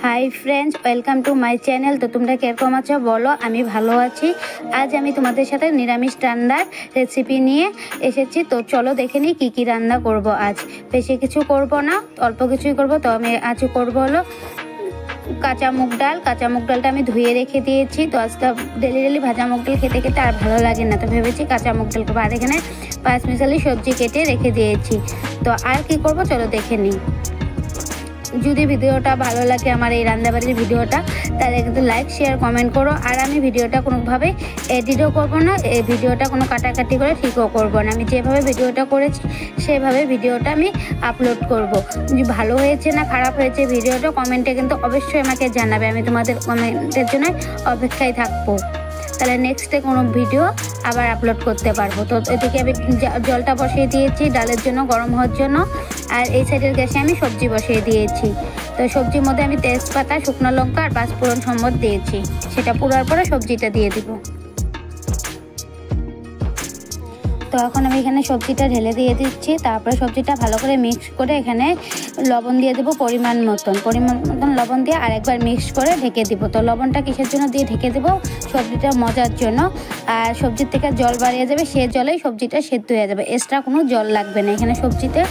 High friends welcome to my channel. तो तुम्हारा किरकम आছো बोलो। आमी भालो आছি। आज आमी तुम्हारे साथे निरामिष रान्नार रेसिपि निये एसेছি। तो चलो देखे नी की रान्ना करब। आज बेशी किछु करब ना, अल्प किछुई करब। तो आमी आज करब हलो काँचा मुग डाल। काँचा मुग डालटा आमी धुए रेखे दिएছি। तो आजके डेली डेली भाजा मुग डाल खेते खेते आर भालो लागे ना, तो भेবেছি काँचा मुग डाल करब। आर एखाने 5 मिशाली सब्जी केटे रेखे दिएছি। तो आर कि करब चलो देखे नी। যদি ভিডিওটা ভালো লাগে আমার এই রান্নাবাড়ির ভিডিওটা তাহলে কিন্তু লাইক শেয়ার কমেন্ট করো। আর আমি ভিডিওটা কোনোভাবে এডিটও করব না, এই ভিডিওটা কোনো কাটাকাটি করে ঠিকও করব না। আমি যেভাবে ভিডিওটা করেছি সেভাবে ভিডিওটা আমি আপলোড করব। ভালো হয়েছে না খারাপ হয়েছে ভিডিওটা কমেন্টে কিন্তু অবশ্যই আমাকে জানাবে। আমি তোমাদের কমেন্টের জন্য অপেক্ষায় থাকবো। তাহলে নেক্সটে কোনো ভিডিও আবার আপলোড করতে পারবো। তো এদিকে আমি জলটা বসিয়ে দিয়েছি ডালের জন্য গরম হওয়ার জন্য। আর এই সাইডের গ্যাসে আমি সবজি বসিয়ে দিয়েছি। তো সবজির মধ্যে আমি তেজপাতা, শুকনো লঙ্কা আর 5 ফোড়ন সম্বর দিয়েছি। সেটা পুরার পরে সবজিটা দিয়ে দিব। তো এখন আমি এখানে সবজিটা ঢেলে দিয়ে দিচ্ছি। তারপরে সবজিটা ভালো করে মিক্স করে এখানে লবণ দিয়ে দেবো পরিমাণ মতন লবণ দিয়ে আরেকবার মিক্স করে ঢেকে দিব। তো লবণটা কিসের জন্য দিয়ে ঢেকে দেবো? সবজিটা মজার জন্য। আর সবজির থেকে জল বাড়িয়ে যাবে, সে জলেই সবজিটা সেদ্ধ হয়ে যাবে। এক্সট্রা কোনো জল লাগবে না। এখানে সবজিতে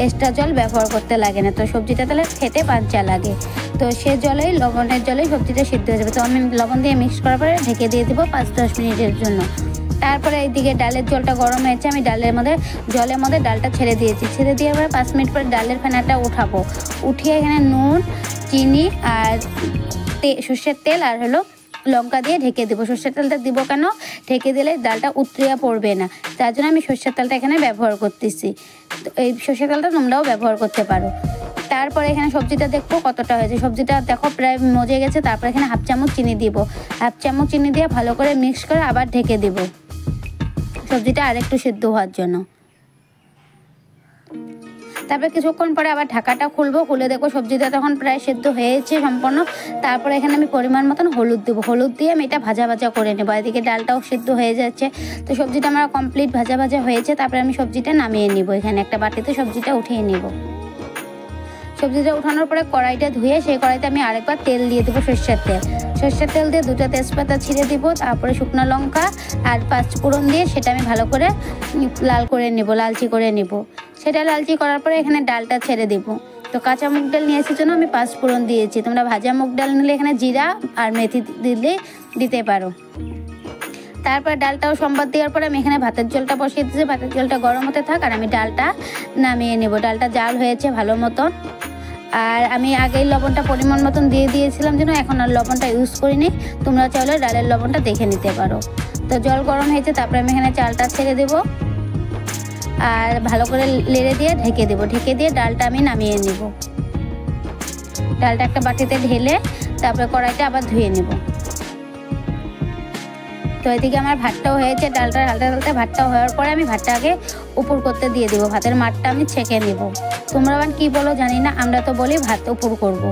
এক্সট্রা জল ব্যবহার করতে লাগে না। তো সবজিটা তাহলে খেতে পাঁচা লাগে। তো সে জলেই লবণের জলেই সবজিটা সিদ্ধ হয়ে যাবে। তো আমি লবণ দিয়ে মিক্স করার পরে ঢেকে দিয়ে দেবো 5-10 মিনিটের জন্য। তারপরে এইদিকে ডালের জলটা গরম হয়েছে, আমি জলের মধ্যে ডালটা ছেড়ে দিয়েছি। ছেড়ে দিয়ে আবার 5 মিনিট পরে ডালের ফেনাটা উঠাবো। উঠিয়ে এখানে নুন, চিনি আর সর্ষের তেল আর হলো লঙ্কা দিয়ে ঢেকে দেবো। সর্ষের তেলটা দিব কেন? ঢেকে দিলে ডালটা উতরিয়া পড়বে না, তার জন্য আমি সর্ষের তেলটা এখানে ব্যবহার করতেছি। তো এই সর্ষের তেলটা তোমরাও ব্যবহার করতে পারো। তারপরে এখানে সবজিটা দেখবো কতটা হয়েছে। সবজিটা দেখো প্রায় মজে গেছে। তারপরে এখানে 1/2 চামচ চিনি দিব। 1/2 চামচ চিনি দিয়ে ভালো করে মিক্স করে আবার ঢেকে দিব সবজিটা আরেকটু সিদ্ধ হওয়ার জন্য। তারপরে কিছুক্ষণ পরে আবার ঢাকাটা খুলবো। খুলে দেখো সবজিটা তখন প্রায় সিদ্ধ হয়েছে সম্পূর্ণ। তারপরে এখানে আমি পরিমাণ মতন হলুদ দেবো। হলুদ দিয়ে আমি এটা ভাজা ভাজা করে নেবো। এদিকে ডালটাও সিদ্ধ হয়ে যাচ্ছে। তো সবজিটা আমার কমপ্লিট ভাজা ভাজা হয়েছে। তারপরে আমি সবজিটা নামিয়ে নিব। এখানে একটা বাটিতে সবজিটা উঠিয়ে নিব। সবজিটা উঠানোর পরে কড়াইটা ধুয়ে সেই কড়াইতে আমি আরেকবার তেল দিয়ে দেবো, সর্ষের তেল। সর্ষের তেল দিয়ে 2টা তেজপাতা ছিঁড়ে দিব। তারপরে শুকনো লঙ্কা আর 5 ফোড়ন দিয়ে সেটা আমি ভালো করে লাল করে নেব, লালচি করে নেব। সেটা লালচি করার পরে এখানে ডালটা ছেড়ে দেব। তো কাঁচা মুগ ডাল নিয়েছি জন্য আমি 5 ফোড়ন দিয়েছি। তোমরা ভাজা মুগ ডাল নিলে এখানে জিরা আর মেথি দিতে পারো। তারপর ডালটাও সম্বাদ দেওয়ার পরে আমি এখানে ভাতের জলটা বসিয়ে দিয়েছি। ভাতের জলটা গরম হতে থাক আর আমি ডালটা নামিয়ে নেব। ডালটা জাল হয়েছে ভালো মতন। আর আমি আগেই লবণটা পরিমাণ মতন দিয়ে দিয়েছিলাম যেন এখন আর লবণটা ইউজ করিনি। তোমরা চাইলে ডালের লবণটা দেখে নিতে পারো। তো জল গরম হয়েছে। তারপরে আমি এখানে চালটা ছেড়ে দেব আর ভালো করে লেড়ে দিয়ে ঢেকে দেবো। ঢেকে দিয়ে ডালটা আমি নামিয়ে নেব। ডালটা একটা বাটিতে ঢেলে তারপরে কড়াইটা আবার ধুয়ে নেব। তো এদিকে আমার ভাতটাও হয়েছে। ডালটা ঢালতে ভাতটা হওয়ার পরে আমি ভাতটাকে উপর করতে দিয়ে দেবো। ভাতের মাঠটা আমি ছেঁকে নেব। তোমরা আবার কী বলো জানি না, আমরা তো বলি ভাত উপর করব।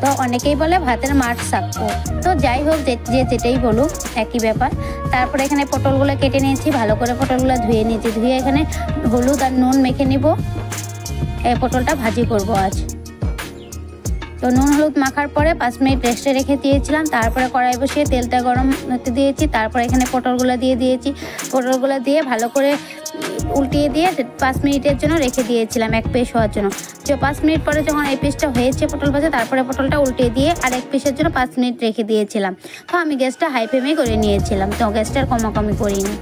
তো অনেকেই বলে ভাতের মাঠ সাকবো। তো যাই হোক যে যেটাই বলুক একই ব্যাপার। তারপরে এখানে পটলগুলো কেটে নিয়েছি। ভালো করে পটলগুলো ধুয়ে নিয়েছি। ধুয়ে এখানে হলুদ আর নুন মেখে নিব। এই পটলটা ভাজি করব আজ। তো নুন হলুদ মাখার পরে 5 মিনিট রেস্টে রেখে দিয়েছিলাম। তারপরে কড়াই বসিয়ে তেলটা গরম হতে দিয়েছি। তারপরে এখানে পটলগুলো দিয়ে দিয়েছি। পটলগুলো দিয়ে ভালো করে উল্টিয়ে দিয়ে 5 মিনিটের জন্য রেখে দিয়েছিলাম এক পিস হওয়ার জন্য। তো 5 মিনিট পরে যখন এই পিসটা হয়েছে পটল ভাজা, তারপরে পটলটা উল্টিয়ে দিয়ে আর এক পিসের জন্য 5 মিনিট রেখে দিয়েছিলাম। তো আমি গ্যাসটা হাই ফ্লেমে করে নিয়েছিলাম, তো গ্যাসটা আর কমাকমি করিনি।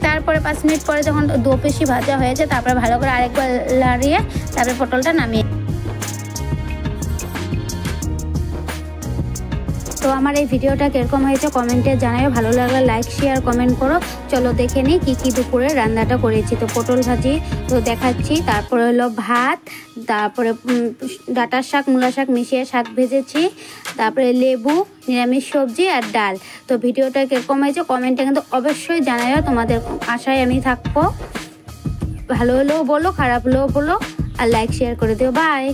তারপরে 5 মিনিট পরে যখন 2 পিসই ভাজা হয়েছে তারপরে ভালো করে আরেকবার লাড়িয়ে তারপরে পটলটা নামিয়ে। তো আমার এই ভিডিওটা কিরকম হয়েছে কমেন্টে জানাও। ভালো লাগলে লাইক শেয়ার কমেন্ট করো। চলো দেখে নিই কী দুপুরে রান্নাটা করেছি। তো পটল ভাজি তো দেখাচ্ছি। তারপরে হলো ভাত, তারপরে ডাঁটার শাক, মূলা শাক মিশিয়ে শাক ভেজেছি। তারপরে লেবু, নিরামিষ সবজি আর ডাল। তো ভিডিওটা কিরকম হয়েছে কমেন্টে কিন্তু অবশ্যই জানাও। তোমাদের আশায় আমি থাকবো। ভালো হলেও বলো, খারাপ হলেও বলো, আর লাইক শেয়ার করে দিও। বাই।